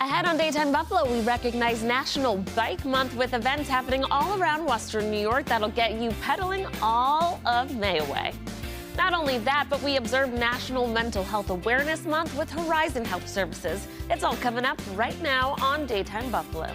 Ahead on Daytime Buffalo, we recognize National Bike Month with events happening all around Western New York that'll get you pedaling all of May away. Not only that, but we observe National Mental Health Awareness Month with Horizon Health Services. It's all coming up right now on Daytime Buffalo.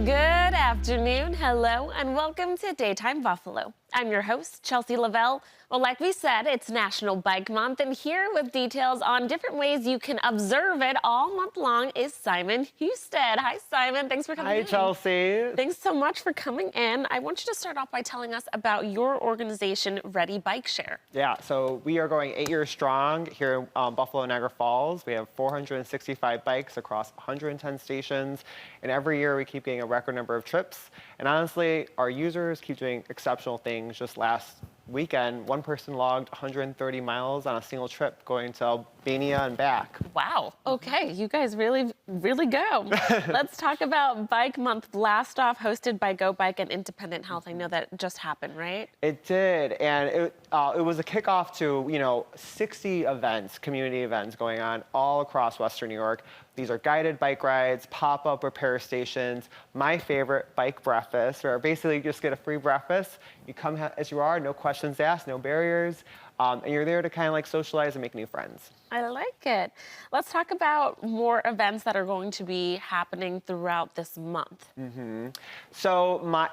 Good afternoon, hello, and welcome to Daytime Buffalo. I'm your host, Chelsea Lavelle. Well, like we said, it's National Bike Month, and here with details on different ways you can observe it all month long is Simon Husted. Hi, Simon. Thanks for coming in. Hi, Chelsea. Thanks so much for coming in. I want you to start off by telling us about your organization, Ready Bike Share. Yeah, so we are going 8 years strong here in Buffalo, Niagara Falls. We have 465 bikes across 110 stations, and every year we keep getting a record number of trips. And honestly, our users keep doing exceptional things. Just last weekend, one person logged 130 miles on a single trip going to Albania and back. Wow. Okay, you guys really go. Let's talk about Bike Month Blast Off, hosted by Go Bike and Independent Health. I know that just happened, right? It did, and it was a kickoff to 60 events, community events going on all across Western New York. These are guided bike rides, pop-up repair stations. My favorite, bike breakfast, where basically you just get a free breakfast. You come as you are, no questions asked, no barriers, and you're there to kind of like socialize and make new friends. I like it. Let's talk about more events that are going to be happening throughout this month. Mm-hmm. So my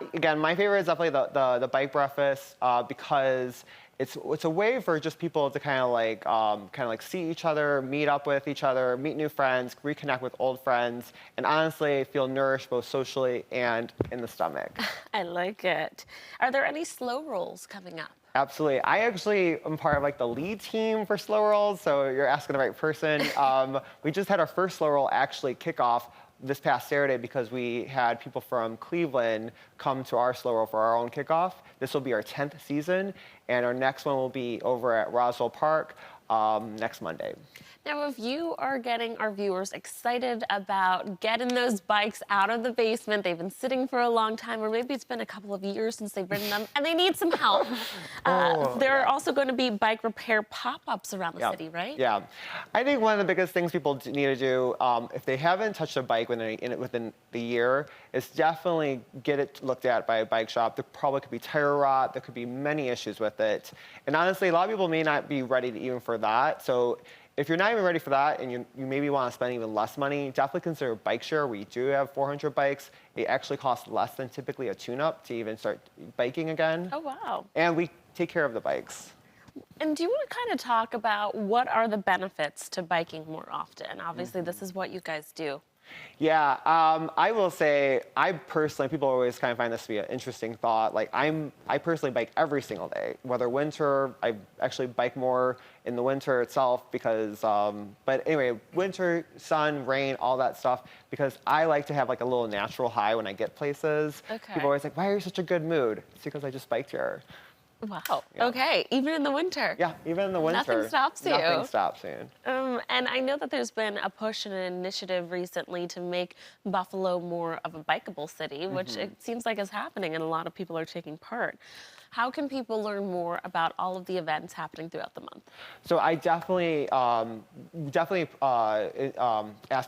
favorite is definitely the bike breakfast because it's a way for just people to kind of like see each other, meet up with each other, meet new friends, reconnect with old friends, and honestly feel nourished both socially and in the stomach. I like it. Are there any slow rolls coming up? Absolutely. I actually am part of like the lead team for slow rolls, so you're asking the right person. We just had our first slow roll actually kick off this past Saturday because we had people from Cleveland come to our slow roll for our own kickoff. This will be our 10th season, and our next one will be over at Roswell Park next Monday. Now, if you are getting our viewers excited about getting those bikes out of the basement, they've been sitting for a long time, or maybe it's been a couple of years since they've ridden them, and they need some help. There are also going to be bike repair pop-ups around the city, right? Yeah. I think one of the biggest things people need to do, if they haven't touched a bike within the year, is definitely get it looked at by a bike shop. There probably could be tire rot. There could be many issues with it. And honestly, a lot of people may not be ready even for that. So if you're not even ready for that and you maybe want to spend even less money, definitely consider bike share. We do have 400 bikes. It actually costs less than typically a tune-up to even start biking again. Oh, wow. And we take care of the bikes. And do you want to kind of talk about what are the benefits to biking more often? Obviously, this is what you guys do. Yeah, I will say, people always kind of find this to be an interesting thought. Like, I personally bike every single day, whether winter, I actually bike more in the winter itself because, but anyway, winter, sun, rain, all that stuff, because I like to have like a little natural high when I get places. Okay. People are always like, why are you such a good mood? It's because I just biked here. Wow. Yeah. Okay. Even in the winter. Yeah, even in the winter. Nothing stops you. Nothing stops you. And I know that there's been a push and an initiative recently to make Buffalo more of a bikeable city, which it seems like is happening, and a lot of people are taking part. How can people learn more about all of the events happening throughout the month? So I definitely ask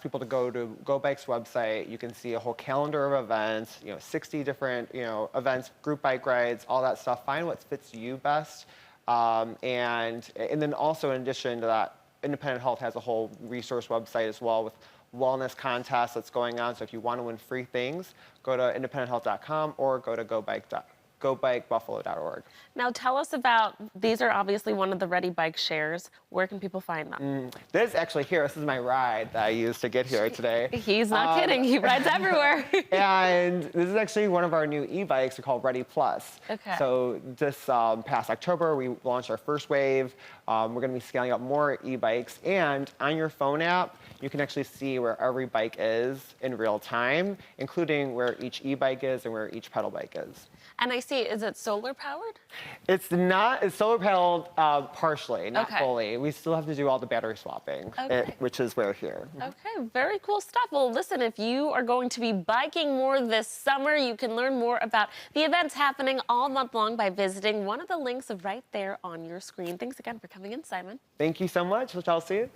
people to go to Go Bike's website. You can see a whole calendar of events, 60 different, events, group bike rides, all that stuff. Find what fits you best. And then also in addition to that, Independent Health has a whole resource website as well with wellness contests that's going on. So if you want to win free things, go to independenthealth.com or go to gobikebuffalo.org. Now tell us about, these are obviously one of the Ready Bike Shares. Where can people find them? This is my ride that I used to get here today. He's not kidding, he rides everywhere. And this is actually one of our new e-bikes. They're called Ready Plus. Okay. So this past October, we launched our first wave. We're gonna be scaling up more e-bikes, and on your phone app, you can actually see where every bike is in real time, including where each e-bike is and where each pedal bike is. And I see, is it solar powered? It's not, it's solar paneled partially, not Okay. fully. We still have to do all the battery swapping, Okay. which is where here. Okay, very cool stuff. Well, listen, if you are going to be biking more this summer, you can learn more about the events happening all month long by visiting one of the links right there on your screen. Thanks again for coming in, Simon. Thank you so much, Chelsea.